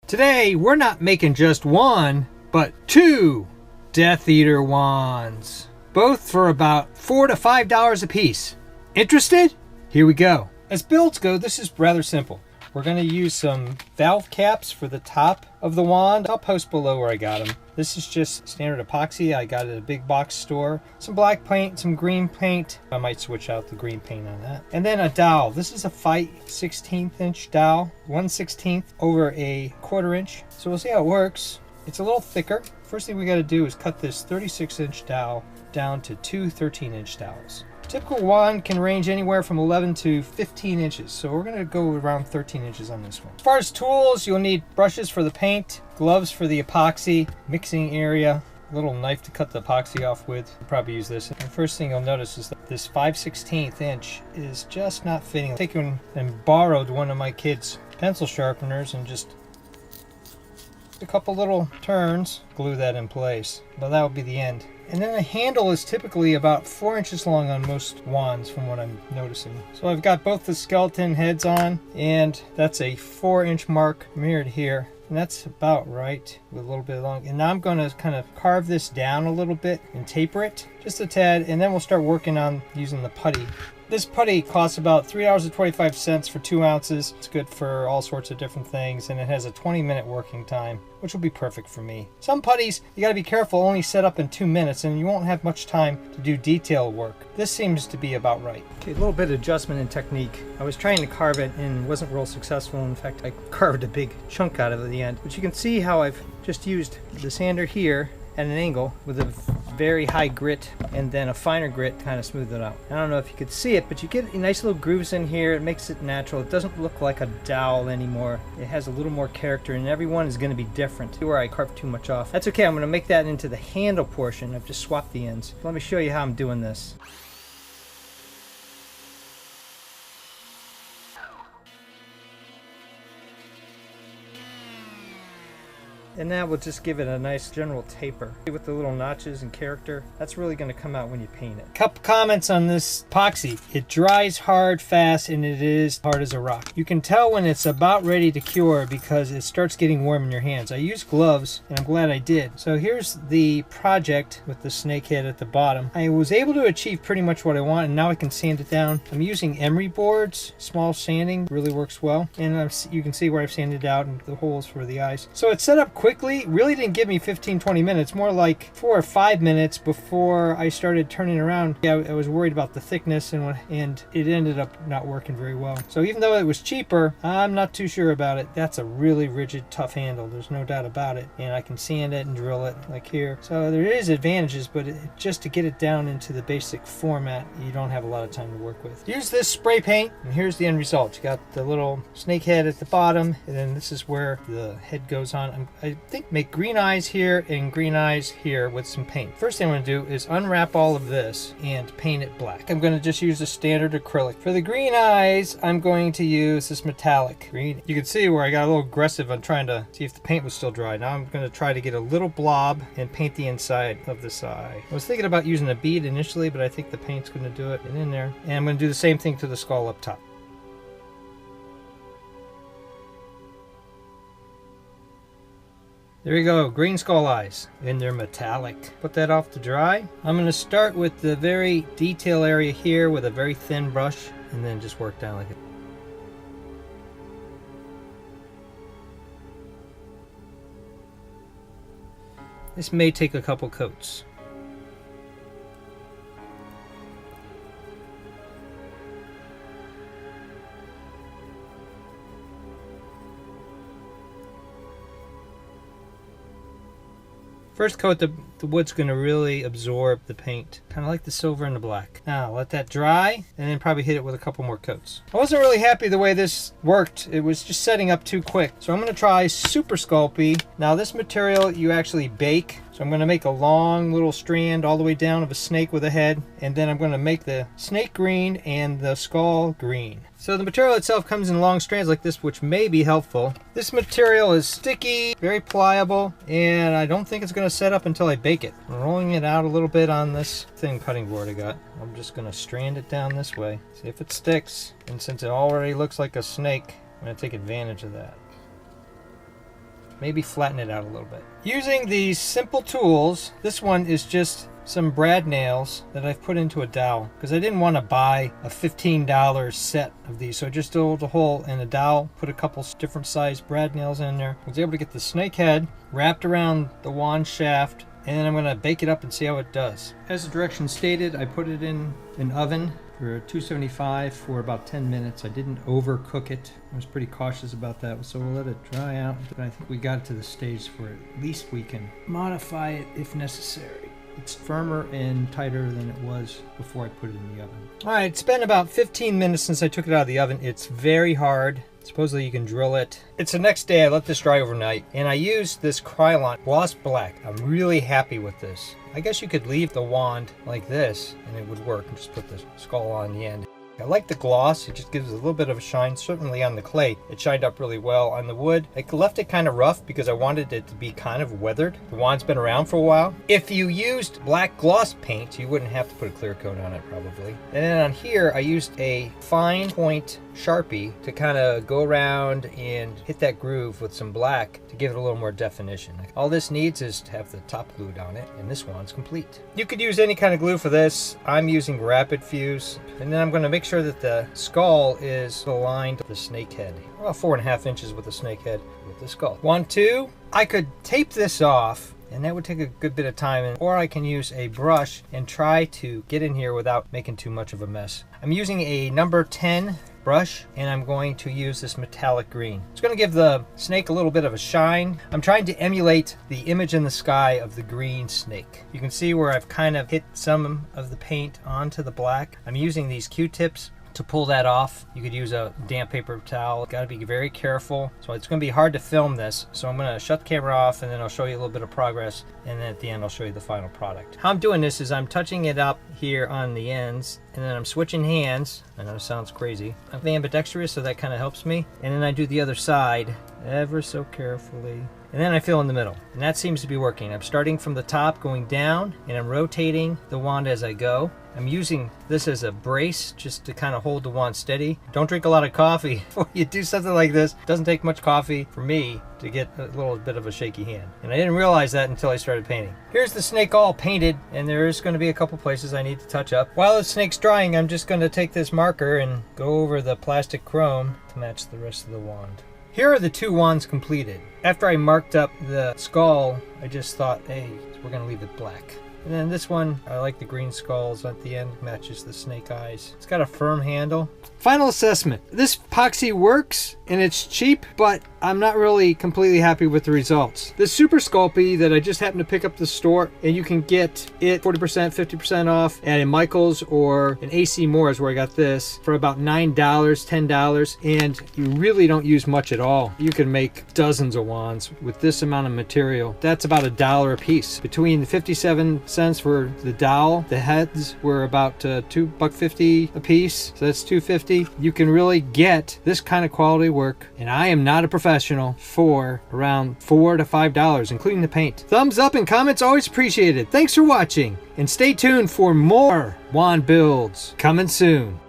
Today, we're not making just one, but two Death Eater wands. Both for about $4 to $5 a piece. Interested? Here we go. As builds go, this is rather simple. We're going to use some valve caps for the top of the wand. I'll post below where I got them. This is just standard epoxy. I got it at a big box store. Some black paint, some green paint. I might switch out the green paint on that. And then a dowel. This is a 5/16 inch dowel. 1/16 over a 1/4 inch. So we'll see how it works. It's a little thicker. First thing we got to do is cut this 36 inch dowel down to two 13 inch dowels. Typical wand can range anywhere from 11 to 15 inches, so we're going to go around 13 inches on this one. As far as tools, you'll need brushes for the paint, gloves for the epoxy, mixing area, a little knife to cut the epoxy off with. You'll probably use this. And the first thing you'll notice is that this 5/16 inch is just not fitting. I've taken and borrowed one of my kids' pencil sharpeners and just a couple little turns, glue that in place. But that will be the end. And then the handle is typically about 4 inches long on most wands from what I'm noticing. So I've got both the skeleton heads on, and that's a 4-inch mark mirrored here. And that's about right with a little bit long. And now I'm going to kind of carve this down a little bit and taper it just a tad, and then we'll start working on using the putty. This putty costs about $3.25 for 2 ounces. It's good for all sorts of different things, and it has a 20-minute working time, which will be perfect for me. Some putties, you got to be careful, only set up in 2 minutes, and you won't have much time to do detail work. This seems to be about right. Okay, a little bit of adjustment in technique. I was trying to carve it and wasn't real successful. In fact, I carved a big chunk out of it at the end. But you can see how I've just used the sander here at an angle with a very high grit and then a finer grit to kind of smooth it out. I don't know if you could see it, but you get nice little grooves in here. It makes it natural. It doesn't look like a dowel anymore. It has a little more character, and every one is going to be different. Where I carved too much off. That's okay. I'm going to make that into the handle portion. I've just swapped the ends. Let me show you how I'm doing this. And now we'll just give it a nice general taper. With the little notches and character, that's really going to come out when you paint it. Couple comments on this epoxy. It dries hard, fast, and it is hard as a rock. You can tell when it's about ready to cure because it starts getting warm in your hands. I used gloves, and I'm glad I did. So here's the project with the snake head at the bottom. I was able to achieve pretty much what I want, and now I can sand it down. I'm using emery boards. Small sanding really works well. And you can see where I've sanded out and the holes for the eyes. So it's set up quickly. Really didn't give me 15-20 minutes, more like 4 or 5 minutes before I started turning around. Yeah, I was worried about the thickness, and it ended up not working very well. So even though it was cheaper, I'm not too sure about it. That's a really rigid, tough handle. There's no doubt about it. And I can sand it and drill it like here. So there is advantages, but just to get it down into the basic format, you don't have a lot of time to work with. Use this spray paint, and here's the end result. You got the little snake head at the bottom, and then this is where the head goes on. I think make green eyes here and green eyes here with some paint. First thing I'm going to do is unwrap all of this and paint it black. I'm going to just use a standard acrylic. For the green eyes, I'm going to use this metallic green. You can see where I got a little aggressive on trying to see if the paint was still dry. Now I'm going to try to get a little blob and paint the inside of this eye. I was thinking about using a bead initially, but I think the paint's going to do it. And in there. And I'm going to do the same thing to the skull up top. There you go, green skull eyes, and they're metallic. Put that off to dry. I'm going to start with the very detail area here with a very thin brush, and then just work down like it. This may take a couple coats. First coat, the wood's going to really absorb the paint, kind of like the silver and the black. Now let that dry, and then probably hit it with a couple more coats. I wasn't really happy the way this worked. It was just setting up too quick. So I'm going to try Super Sculpey. Now this material you actually bake. So I'm going to make a long little strand all the way down of a snake with a head, and then I'm going to make the snake green and the skull green. So the material itself comes in long strands like this, which may be helpful. This material is sticky, very pliable, and I don't think it's going to set up until I bake it. I'm rolling it out a little bit on this thin cutting board I got. I'm just going to strand it down this way, see if it sticks. And since it already looks like a snake, I'm going to take advantage of that. maybe flatten it out a little bit. Using these simple tools, this one is just some brad nails that I've put into a dowel because I didn't want to buy a $15 set of these, so I just drilled a hole in a dowel, put a couple different size brad nails in there. I was able to get the snake head wrapped around the wand shaft, and then I'm going to bake it up and see how it does. As the directions stated, I put it in an oven for 275 for about 10 minutes. I didn't overcook it. I was pretty cautious about that, so we'll let it dry out. But I think we got it to the stage where at least we can modify it if necessary. It's firmer and tighter than it was before I put it in the oven. All right, it's been about 15 minutes since I took it out of the oven. It's very hard. Supposedly you can drill it. It's the next day. I let this dry overnight, and I used this Krylon gloss black. I'm really happy with this. I guess you could leave the wand like this and it would work, and just put the skull on the end. I like the gloss. It just gives a little bit of a shine. Certainly on the clay, it shined up really well. On the wood, I left it kind of rough because I wanted it to be kind of weathered. The wand's been around for a while. If you used black gloss paint, you wouldn't have to put a clear coat on it probably. And then on here, I used a fine point Sharpie to kind of go around and hit that groove with some black to give it a little more definition. All this needs is to have the top glued on it, and this wand's complete. You could use any kind of glue for this. I'm using Rapid Fuse, and then I'm going to make sure that the skull is aligned with the snake head. About 4.5 inches with the snake head with the skull. 1, 2. I could tape this off, and that would take a good bit of time, or I can use a brush and try to get in here without making too much of a mess. I'm using a number 10 brush, and I'm going to use this metallic green. It's going to give the snake a little bit of a shine. I'm trying to emulate the image in the sky of the green snake. You can see where I've kind of hit some of the paint onto the black. I'm using these Q-tips to pull that off. You could use a damp paper towel. Got to be very careful. So it's going to be hard to film this. So I'm going to shut the camera off, and then I'll show you a little bit of progress. And then at the end, I'll show you the final product. How I'm doing this is I'm touching it up here on the ends, and then I'm switching hands. I know it sounds crazy. I'm ambidextrous, so that kind of helps me. And then I do the other side ever so carefully. And then I fill in the middle, and that seems to be working. I'm starting from the top, going down, and I'm rotating the wand as I go. I'm using this as a brace just to kind of hold the wand steady. Don't drink a lot of coffee before you do something like this. It doesn't take much coffee for me to get a little bit of a shaky hand. And I didn't realize that until I started painting. Here's the snake all painted, and there is going to be a couple places I need to touch up. While the snake's drying, I'm just going to take this marker and go over the plastic chrome to match the rest of the wand. Here are the 2 wands completed. After I marked up the skull, I just thought, hey, we're going to leave it black. And then this one, I like the green skulls at the end, matches the snake eyes. It's got a firm handle. Final assessment. This epoxy works, and it's cheap, but I'm not really completely happy with the results. The Super Sculpey that I just happened to pick up at the store, and you can get it 40%, 50% off at a Michael's or an AC Moore's, where I got this, for about $9, $10, and you really don't use much at all. You can make dozens of wands with this amount of material. That's about $1 a piece. Between 57 cents for the dowel, the heads were about $2.50 a piece, so that's $2.50. You can really get this kind of quality work, and I am not a professional, for around $4 to $5, including the paint. Thumbs up and comments always appreciated. Thanks for watching, and stay tuned for more wand builds coming soon.